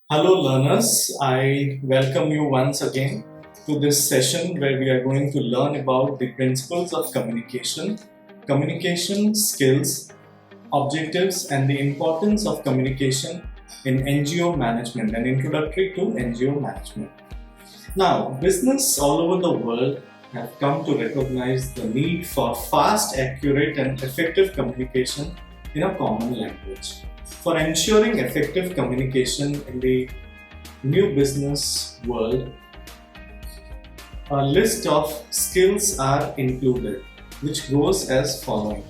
Hello, learners. I welcome you once again to this session where we are going to learn about the principles of communication, communication skills, objectives, and the importance of communication in NGO management, an introductory to NGO management. Now, business all over the world have come to recognize the need for fast, accurate, and effective communication in a common language. For ensuring effective communication in the new business world, a list of skills are included, which goes as following: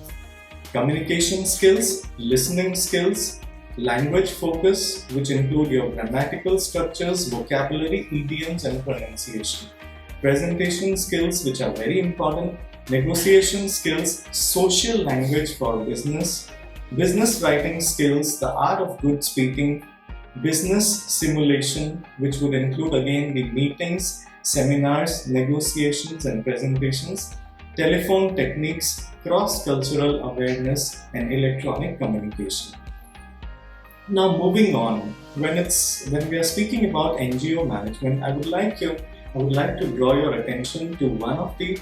communication skills, listening skills, language focus, which include your grammatical structures, vocabulary, idioms, and pronunciation, presentation skills, which are very important, negotiation skills, social language for business, business writing skills, the art of good speaking, business simulation, which would include again the meetings, seminars, negotiations, and presentations, telephone techniques, cross-cultural awareness, and electronic communication. Now, moving on, when we are speaking about NGO management, I would like to draw your attention to one of the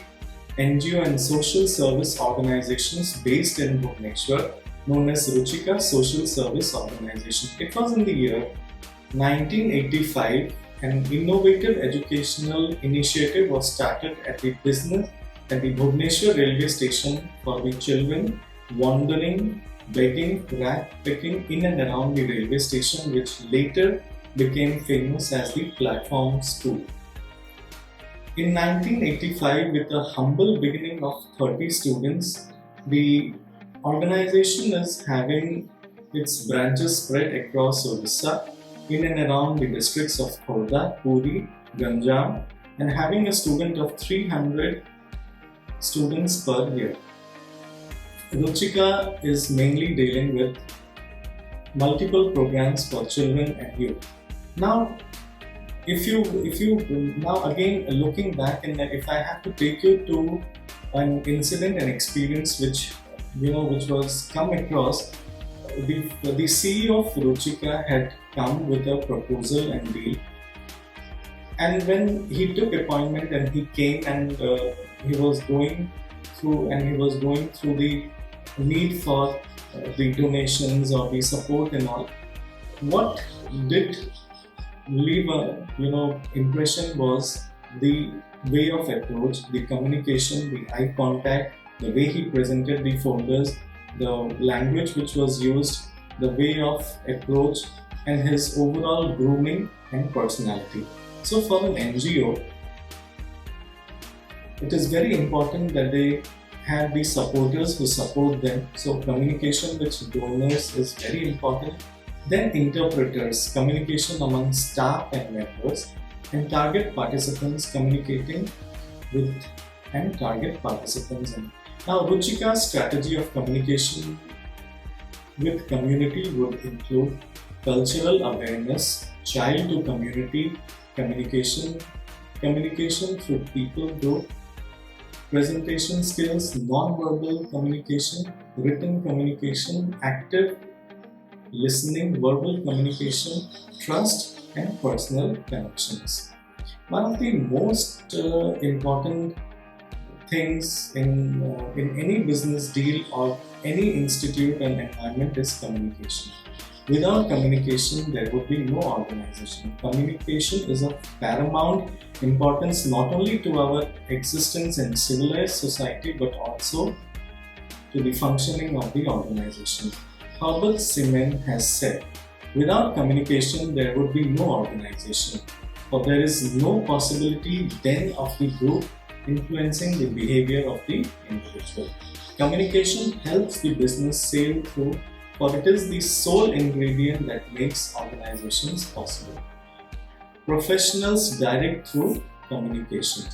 NGO and social service organizations based in Bhubaneswar, known as Ruchika Social Service Organization. It was in the year 1985. An innovative educational initiative was started at the Bhubaneswar railway station for the children wandering, begging, rat picking in and around the railway station, which later became famous as the Platform School. In 1985, with a humble beginning of 30 students, the organization is having its branches spread across Odisha, in and around the districts of Khordha, Puri, Ganjam, and having a student of 300 students per year. Ruchika is mainly dealing with multiple programs for children and youth. Now, if you now again looking back, and if I have to take you to an incident and experience which was come across, the CEO of Ruchika had come with a proposal and deal, and when he took appointment and he came and he was going through the need for the donations or the support and all. What did leave a impression was the way of approach, the communication, the eye contact, the way he presented the folders, the language which was used, the way of approach, and his overall grooming and personality. So for an NGO, it is very important that they have the supporters who support them. So communication with donors is very important. Then interpreters, communication among staff and members, and target participants communicating with and target participants. And now Ruchika's strategy of communication with community would include cultural awareness, child to community communication, communication through people group, presentation skills, non-verbal communication, written communication, active listening, verbal communication, trust, and personal connections. One of the most important things in any business deal or any institute and environment is communication. Without communication, there would be no organization. Communication is of paramount importance not only to our existence in civilized society but also to the functioning of the organization. Herbert Simon has said, without communication, there would be no organization, for there is no possibility then of the group influencing the behavior of the individual. Communication helps the business sail through, for it is the sole ingredient that makes organizations possible. Professionals direct through communication.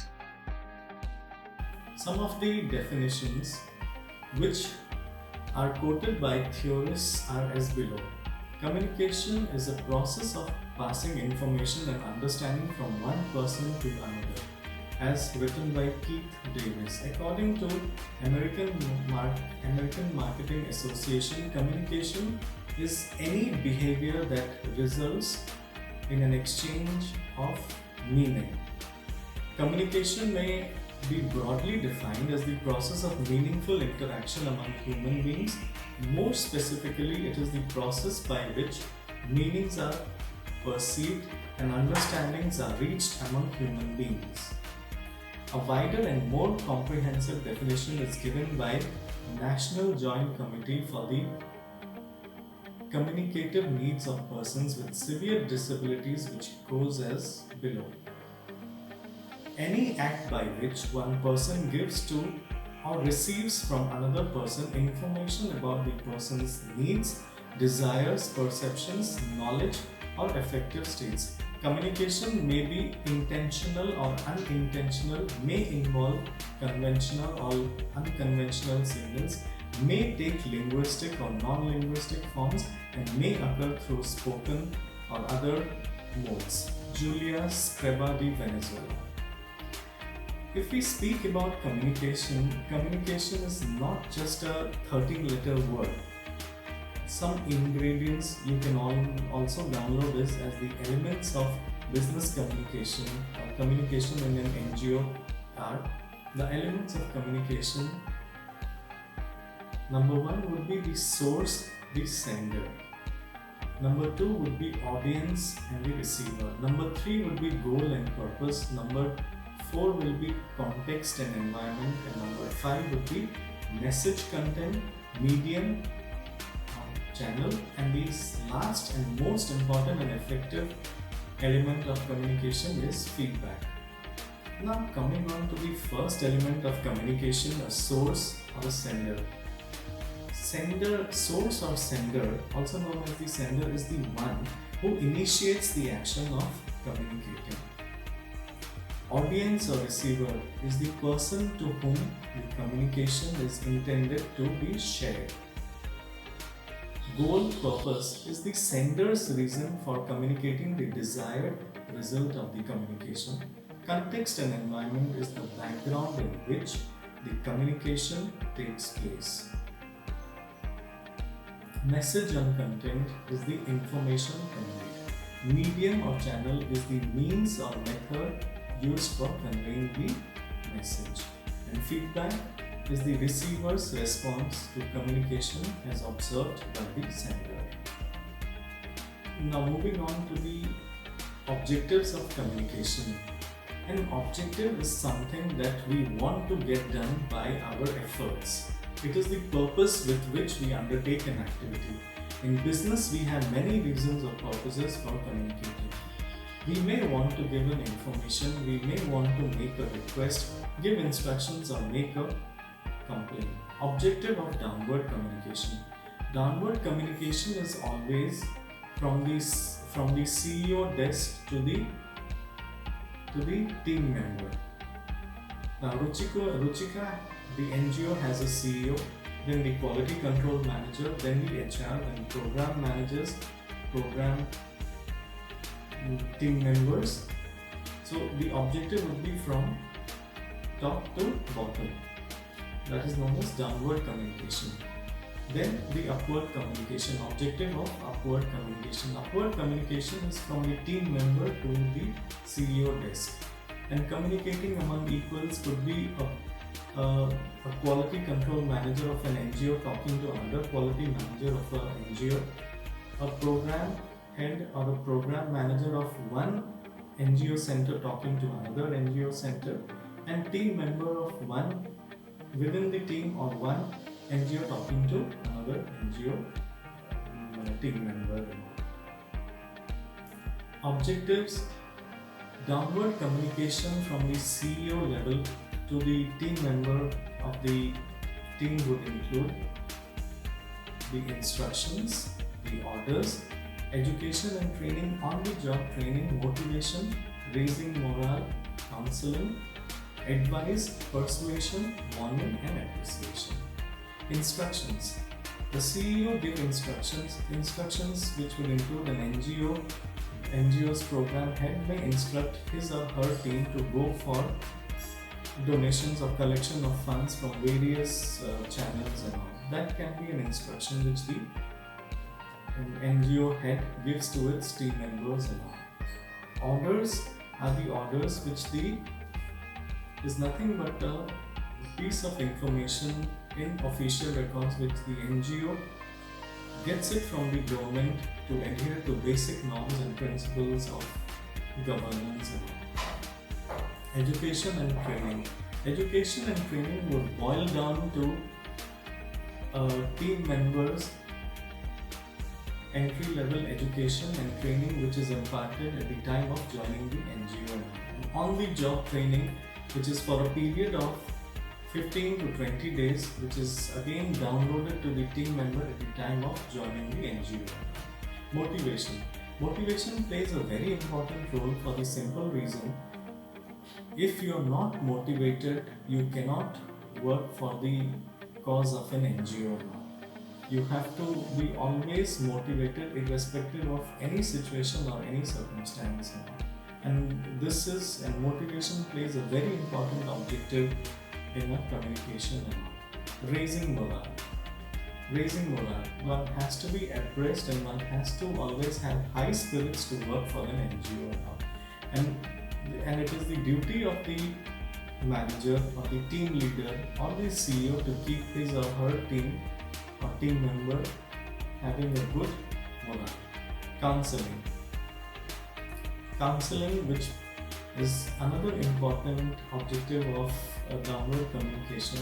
Some of the definitions which are quoted by theorists are as below. Communication is a process of passing information and understanding from one person to another, as written by Keith Davis. According to American Marketing Association, communication is any behavior that results in an exchange of meaning. Communication may be broadly defined as the process of meaningful interaction among human beings. More specifically, it is the process by which meanings are perceived and understandings are reached among human beings. A wider and more comprehensive definition is given by National Joint Committee for the Communicative Needs of Persons with Severe Disabilities, which goes as below. Any act by which one person gives to or receives from another person information about the person's needs, desires, perceptions, knowledge, or affective states. Communication may be intentional or unintentional, may involve conventional or unconventional signals, may take linguistic or non-linguistic forms, and may occur through spoken or other modes. Julia Screba de Venezuela. If we speak about communication, communication is not just a 13-letter word. Some ingredients you can also download this as the elements of business communication or communication in an NGO are the elements of communication. Number 1 would be the source, the sender. Number 2 would be audience and the receiver. Number 3 would be goal and purpose. Number 4 will be context and environment. And number 5 would be message content, medium, channel. And the last and most important and effective element of communication is feedback. Now coming on to the first element of communication, a source or a sender. Source or sender, also known as the sender, is the one who initiates the action of communicating. Audience or receiver is the person to whom the communication is intended to be shared. Goal, purpose is the sender's reason for communicating the desired result of the communication. Context and environment is the background in which the communication takes place. Message and content is the information conveyed. Medium or channel is the means or method used for conveying the message. And feedback is the receiver's response to communication as observed by the sender. Now moving on to the objectives of communication. An objective is something that we want to get done by our efforts. It is the purpose with which we undertake an activity. In business, we have many reasons or purposes for communicating. We may want to give an information, we may want to make a request, give instructions, or make a complaint. Objective of downward communication. Downward communication is always from the CEO desk to the team member. Now Ruchika, the NGO has a CEO, then the quality control manager, then the HR, then program managers, program team members. So the objective would be from top to bottom. That is known as downward communication. Then the upward communication. Objective of upward communication. Upward communication is from the team member to the CEO desk. And communicating among equals could be a quality control manager of an NGO talking to another quality manager of an NGO, a program head or a program manager of one NGO center talking to another NGO center, and team member of one within the team or one NGO talking to another NGO team member. Objectives: downward communication from the CEO level to the team member of the team would include the instructions, the orders, education and training, on-the-job training, motivation, raising morale, counseling, advice, persuasion, warning and appreciation. Instructions. The CEO gives instructions which will include an NGO's program head may instruct his or her team to go for donations or collection of funds from various channels and all. That can be an instruction which the NGO head gives to its team members and all. Orders are the orders which is nothing but a piece of information in official records which the NGO gets it from the government to adhere to basic norms and principles of governance. Education and training. Education and training would boil down to team members' entry-level education and training which is imparted at the time of joining the NGO. And on-the-job training, which is for a period of 15 to 20 days, which is again downloaded to the team member at the time of joining the NGO. Motivation. Motivation plays a very important role for the simple reason, if you are not motivated, you cannot work for the cause of an NGO. You have to be always motivated irrespective of any situation or any circumstance. And motivation plays a very important objective in a communication. Raising morale. Raising morale. One has to be abreast and one has to always have high spirits to work for an NGO. And it is the duty of the manager or the team leader or the CEO to keep his or her team or team member having a good morale. Counseling. Counseling, which is another important objective of downward communication.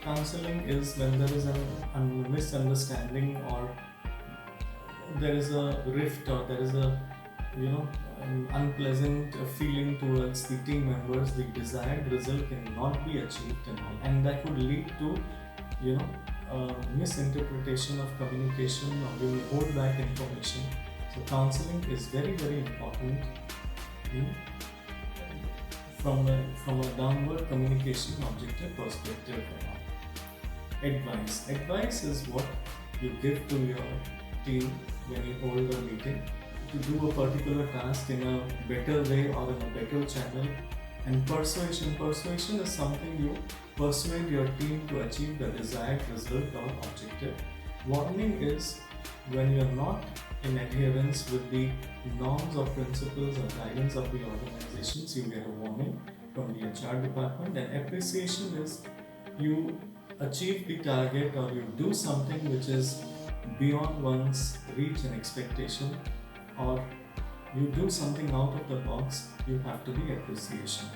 Counseling is when there is a misunderstanding or there is a rift or there is a unpleasant feeling towards the team members, the desired result cannot be achieved and that would lead to misinterpretation of communication or you will hold back information. So counseling is very, very important from a downward communication objective perspective. Advice. Advice is what you give to your team when you hold a meeting to do a particular task in a better way or in a better channel. And persuasion. Persuasion is something you persuade your team to achieve the desired result or objective. Warning is when you are not in adherence with the norms or principles or guidance of the organizations, you get a warning from the HR department. And appreciation is you achieve the target or you do something which is beyond one's reach and expectation, or you do something out of the box, you have to be appreciation.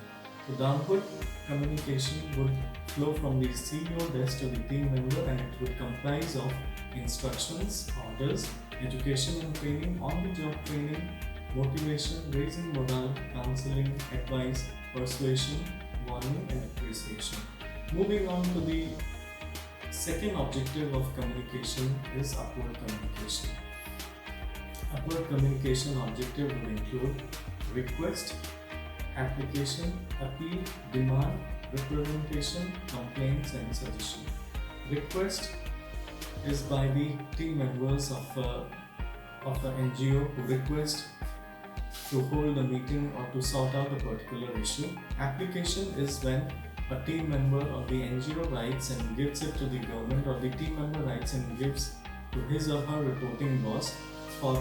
So downward communication would flow from the CEO desk to the team member and it would comprise of instructions, orders, education and training, on-the-job training, motivation, raising morale, counseling, advice, persuasion, warning and appreciation. Moving on to the second objective of communication is upward communication. Upward communication objective will include request, application, appeal, demand, representation, complaints and suggestion. Request is by the team members of an NGO who request to hold a meeting or to sort out a particular issue. Application is when a team member of the NGO writes and gives it to the government, or the team member writes and gives to his or her reporting boss for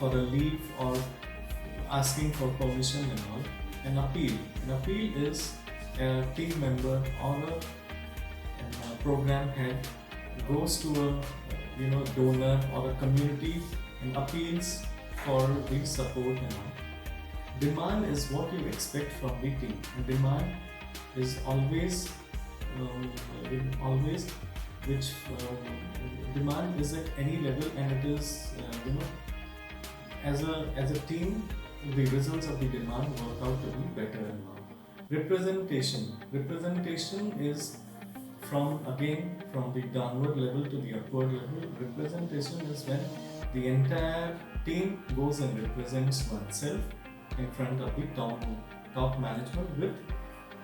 a leave or asking for permission and all. An appeal is a team member or a program head goes to a donor or a community and appeals for the support and all. Demand is what you expect from the team. And demand is always demand is at any level, and it is as a team the results of the demand work out to be better and more. Representation is from the downward level to the upward level. Representation is when the entire team goes and represents oneself in front of the top management with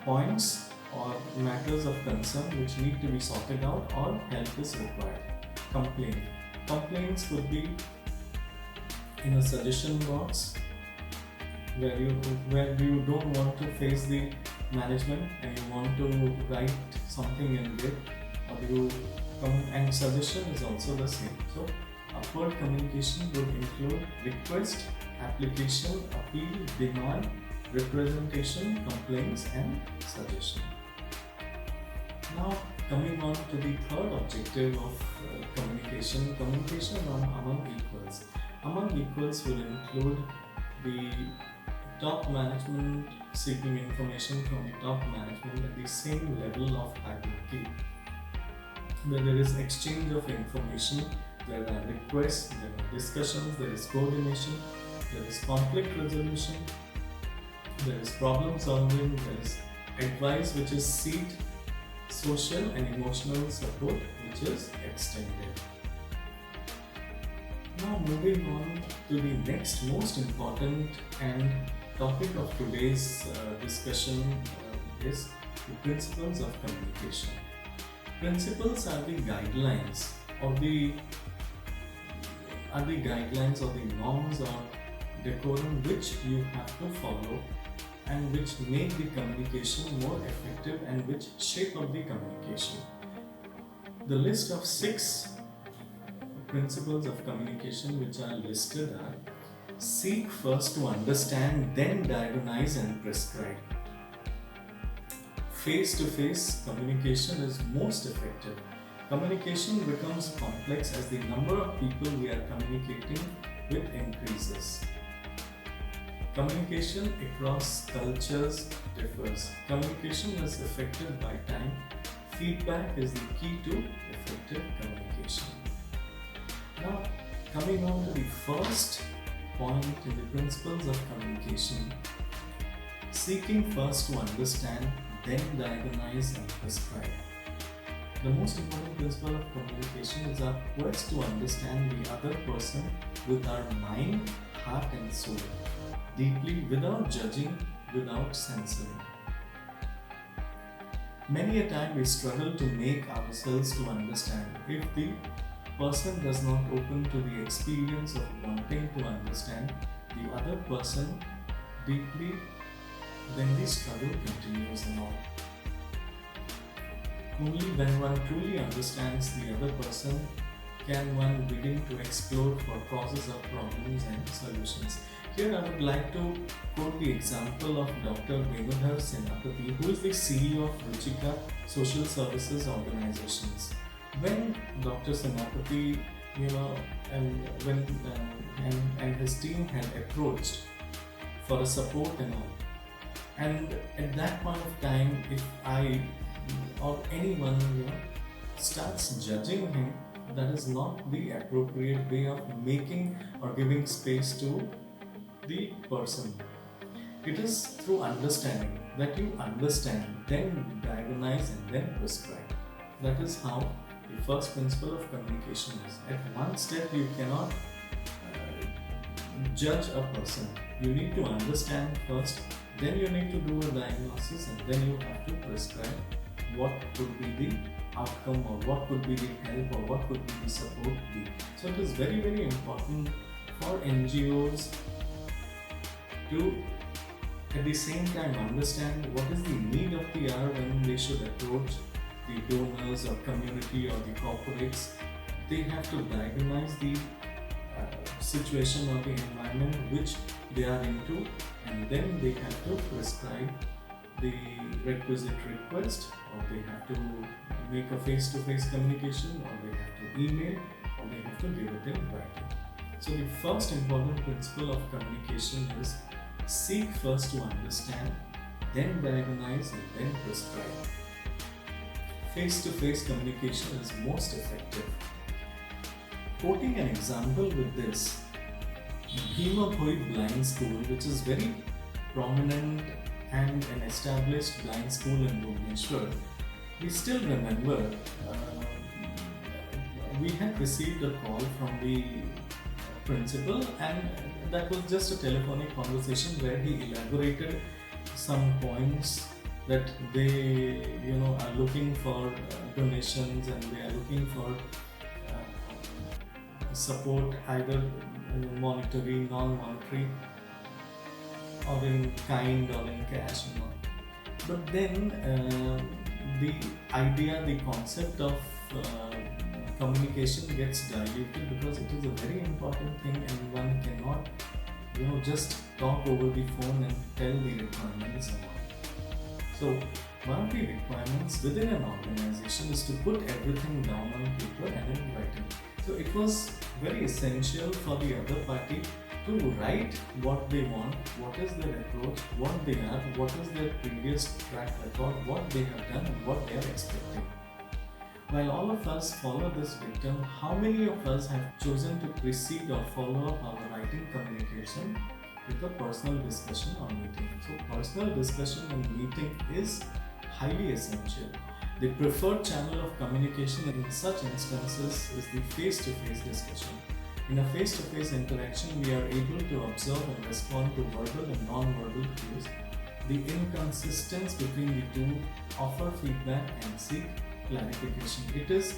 points or matters of concern which need to be sorted out or help is required. Complaints could be in a suggestion box where you don't want to face the management and you want to write something in it, or you come, and suggestion is also the same. So Upward communication would include request, application, appeal, demand, representation, complaints, and suggestion. Now, coming on to the third objective of communication, communication among equals. Among equals will include the top management seeking information from the top management at the same level of hierarchy. Where there is exchange of information, there are requests, there are discussions, there is coordination, there is conflict resolution, there is problem solving, there is advice which is seed, social and emotional support which is extended. Now moving on to the next most important and topic of today's discussion is the principles of communication. Principles are the guidelines or the norms or decorum which you have to follow and which make the communication more effective and which shape up the communication. The list of 6 principles of communication which are listed are: seek first to understand, then diagnose and prescribe. Face-to-face communication is most effective. Communication becomes complex as the number of people we are communicating with increases. Communication across cultures differs. Communication is affected by time. Feedback is the key to effective communication. Now, coming on to the first point in the principles of communication: seeking first to understand, then diagnose and prescribe. The most important principle of communication is our quest to understand the other person with our mind, heart and soul, deeply, without judging, without censoring. Many a time we struggle to make ourselves to understand. If the person does not open to the experience of wanting to understand the other person deeply, then the struggle continues and all. Only when one truly understands the other person can one begin to explore for causes of problems and solutions. Here I would like to quote the example of Dr. Venudhar Senapati, who is the CEO of Ruchika Social Services Organizations. When Dr. Senapati, and his team had approached for a support and all, and at that point of time, if I or anyone starts judging him, that is not the appropriate way of making or giving space to the person. It is through understanding that you understand, then diagnose and then prescribe. That is how the first principle of communication is. At one step you cannot judge a person. You need to understand first, then you need to do a diagnosis, and then you have to prescribe what could be the outcome or what could be the help or what could be the support be. So it is very, very important for NGOs to at the same time understand what is the need of the hour when they should approach the donors or community or the corporates. They have to diagnose the situation or the environment which they are into, and then they have to prescribe the requisite request, or they have to make a face-to-face communication, or they have to email, or they have to give it in writing. So the first important principle of communication is seek first to understand, then diagnose and then prescribe. Face-to-face communication is most effective. Quoting an example with this, Bhima Bhoi Blind School, which is very prominent and an established blind school in Bhubaneswar, we still remember we had received a call from the principal, and that was just a telephonic conversation where he elaborated some points that they are looking for donations, and they are looking for support, either monetary, non-monetary, or in kind or in cash. But then the idea, the concept of communication gets diluted because it is a very important thing and one cannot just talk over the phone and tell the requirements and all. So one of the requirements within an organization is to put everything down on paper and in writing. So it was very essential for the other party to write what they want, what is their approach, what they are, what is their previous track record, what they have done and what they are expecting. While all of us follow this dictum, how many of us have chosen to precede or follow up our writing communication with a personal discussion or meeting? So personal discussion and meeting is highly essential. The preferred channel of communication in such instances is the face-to-face discussion. In a face-to-face interaction, we are able to observe and respond to verbal and non-verbal cues. The inconsistency between the two, offer feedback and seek clarification. It is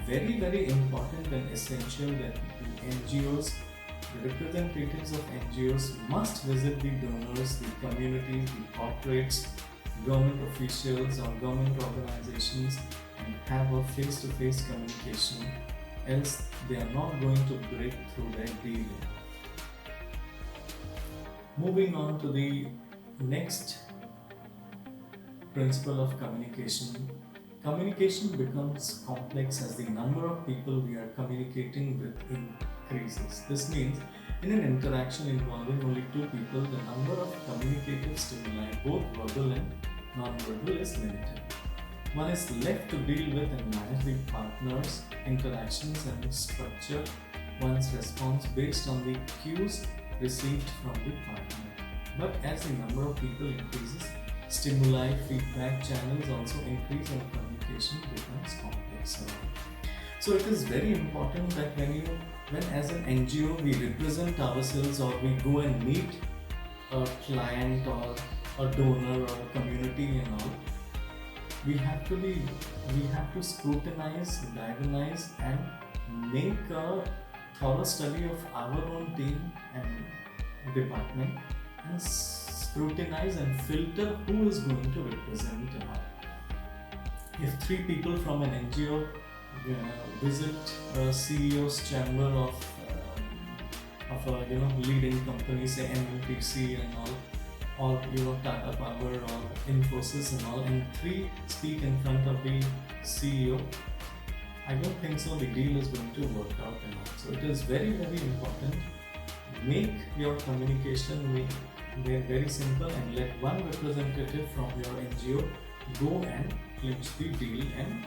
very, very important and essential that the NGOs, the representatives of NGOs must visit the donors, the communities, the corporates, government officials or government organizations and have a face-to-face communication, else they are not going to break through their deal. Moving on to the next principle of communication. Communication becomes complex as the number of people we are communicating with increases. This means in an interaction involving only two people, the number of communicative stimuli, both verbal and non-verbal, is limited. One is left to deal with and manage the partner's interactions and structure one's response based on the cues received from the partner. But as the number of people increases, stimuli, feedback channels also increase and communication becomes complex. So it is very important that when as an NGO we represent ourselves or we go and meet a client or a donor or a community and all, we have to scrutinize, diagnose and make a thorough study of our own team and department and scrutinize and filter who is going to represent and all. If three people from an NGO visit a CEO's chamber of a leading company, say NMTC and all, or Tata Power or Infosys and all, and three speak in front of the CEO, I don't think so the deal is going to work out and all. So it is very, very important. Make your communication very simple and let one representative from your NGO go and clinch the deal and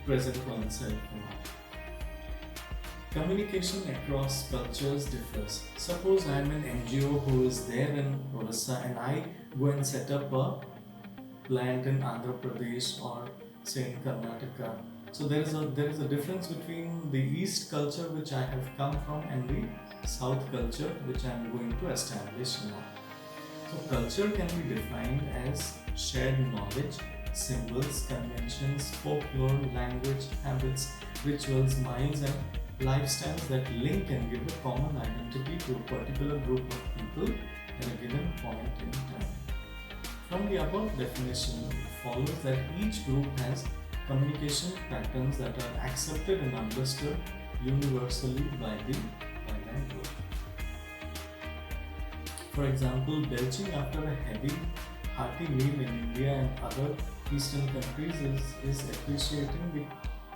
present oneself. Communication across cultures differs. Suppose I am an NGO who is there in Orissa and I go and set up a plant in Andhra Pradesh or say in Karnataka. So there is a difference between the East culture which I have come from and the South culture which I am going to establish now. So culture can be defined as shared knowledge, symbols, conventions, folklore, language, habits, rituals, miles and lifestyles that link and give a common identity to a particular group of people at a given point in time. From the above definition, it follows that each group has communication patterns that are accepted and understood universally by that group. For example, belching after a heavy, hearty meal in India and other Eastern countries is appreciating the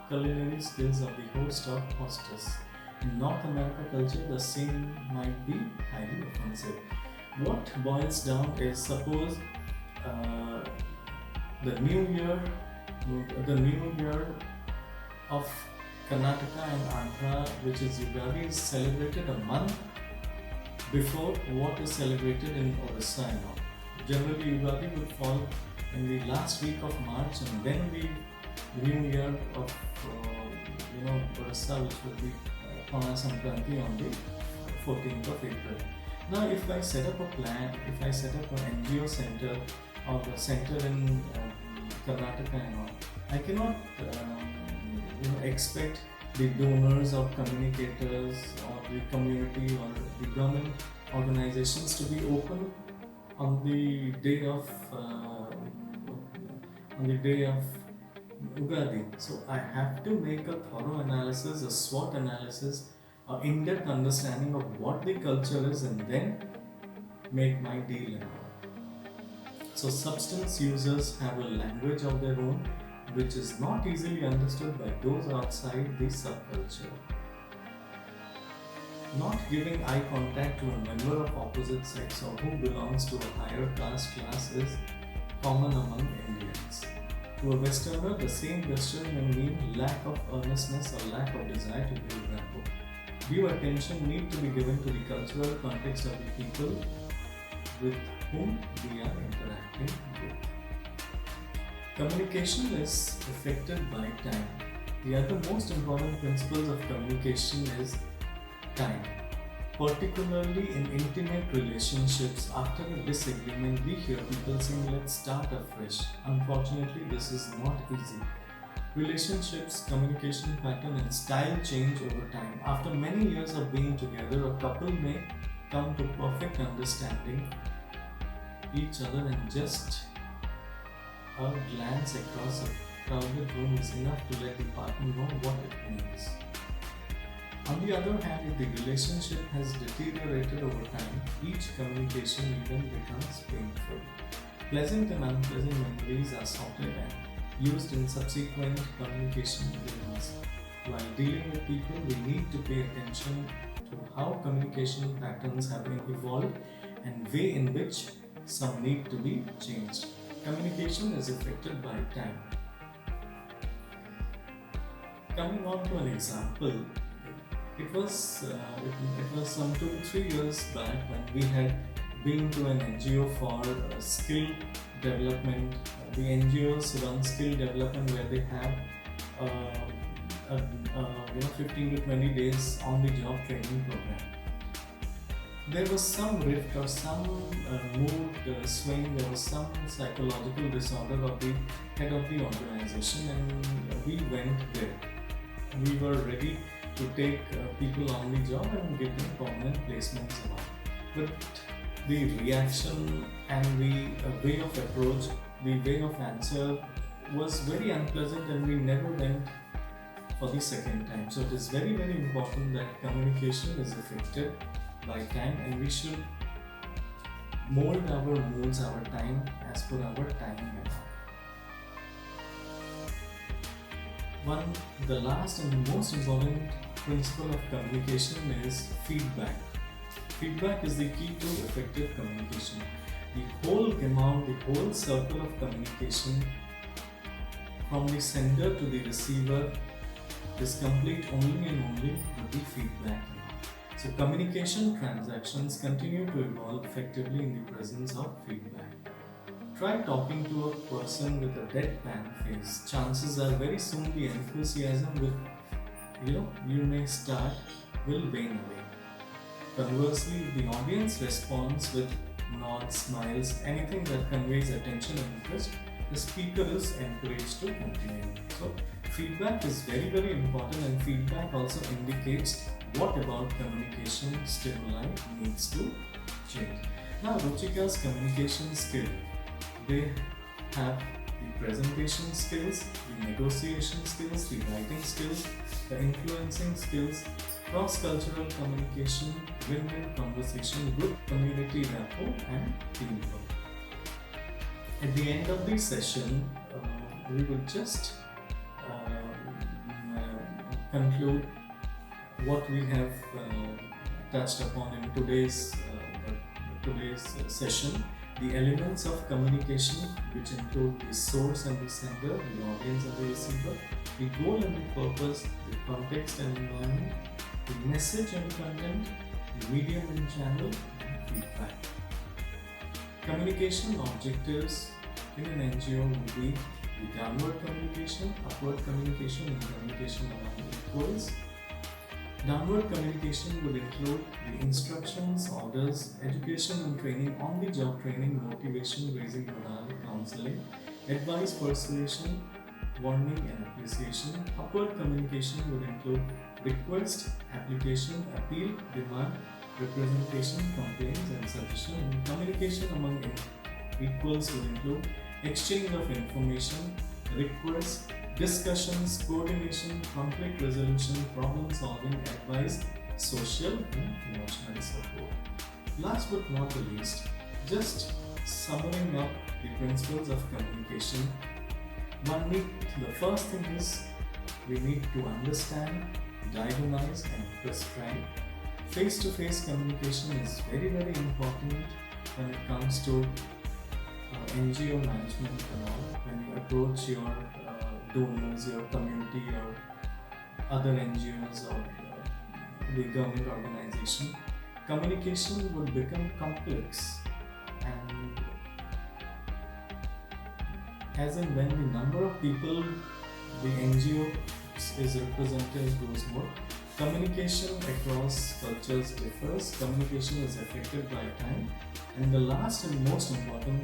culinary skills of the host or hostess. In North America culture, the same might be highly offensive. What boils down is, suppose the New Year of Karnataka and Andhra, which is Yugadi, is celebrated a month before what is celebrated in Orissa and all. Generally, Yugadi would fall in the last week of March, and then the New Year of Orissa, which would be Pauna Sankranti on the 14th of April. Now, if I set up a plan, if I set up an NGO center or a center in Karnataka and all, I cannot expect the donors or communicators or the community or the government organizations to be open on the day of Ugadi. So I have to make a thorough analysis, a SWOT analysis, a in-depth understanding of what the culture is, and then make my deal and all. So substance users have a language of their own, which is not easily understood by those outside the subculture. Not giving eye contact to a member of opposite sex or who belongs to a higher caste class is common among Indians. To a Westerner, the same gesture may mean lack of earnestness or lack of desire to build rapport. Due attention need to be given to the cultural context of the people with whom we are interacting with. Communication is affected by time. The other most important principles of communication is time. Particularly in intimate relationships, after a disagreement, we hear people saying, "Let's start afresh." Unfortunately, this is not easy. Relationships, communication pattern, and style change over time. After many years of being together, a couple may come to perfect understanding each other, and just a glance across a crowded room is enough to let the partner know what it means. On the other hand, if the relationship has deteriorated over time, each communication even becomes painful. Pleasant and unpleasant memories are sorted and used in subsequent communication dealings. While dealing with people, we need to pay attention to how communication patterns have evolved and way in which some need to be changed. Communication is affected by time. Coming on to an example, it was some 2-3 years back when we had been to an NGO for skill development. The NGOs run skill development where they have 15 to 20 days on the job training program. There was some rift or some mood swing, there was some psychological disorder of the head of the organization, and we went there. We were ready to take people on the job and give them permanent placements and all. But the reaction and the way of approach, the way of answer was very unpleasant, and we never went for the second time. So it is very, very important that communication is affected by time, and we should mold our moods, our time as per our time. The last and the most important principle of communication is feedback. Feedback is the key to effective communication. The whole amount, the whole circle of communication from the sender to the receiver is complete only and only with the feedback. So communication transactions continue to evolve effectively in the presence of feedback. Try talking to a person with a deadpan face. Chances are very soon the enthusiasm with you may start will wane away. Conversely, if the audience responds with nods, smiles, anything that conveys attention and interest, the speaker is encouraged to continue. So feedback is very, very important, and feedback also indicates what about communication stimuli needs to change. Now, Ruchika's communication skill. They have the presentation skills, the negotiation skills, the writing skills, the influencing skills, cross-cultural communication, win-win conversation, good community rapport, and teamwork. At the end of the session, we will just conclude what we have touched upon in today's session. The elements of communication, which include the source and the sender, the audience and the receiver, the goal and the purpose, the context and environment, the message and content, the medium and channel, and feedback. Communication objectives in an NGO would be the downward communication, upward communication, and communication among equals. Downward communication would include the instructions, orders, education and training, on-the-job training, motivation, raising morale, counseling, advice, persuasion, warning and appreciation. Upward communication would include request, application, appeal, demand, representation, complaints and suggestion. And communication among equals would include exchange of information, request, discussions, coordination, conflict resolution, problem solving, advice, social and emotional support. Last but not the least, just summing up the principles of communication. The first thing is we need to understand, diagnose, and prescribe. Face to face communication is very, very important when it comes to NGO management and all. When you approach your donors, your community, or other NGOs or the government organization, communication would become complex, and as in when the number of people the NGO is represented goes more, communication across cultures differs, communication is affected by time, and the last and most important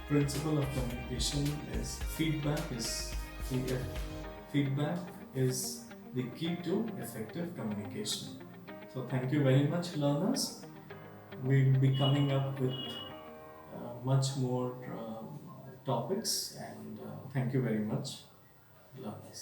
principle of communication is feedback is the key to effective communication. So thank you very much, learners. We'll be coming up with much more topics, and thank you very much, learners.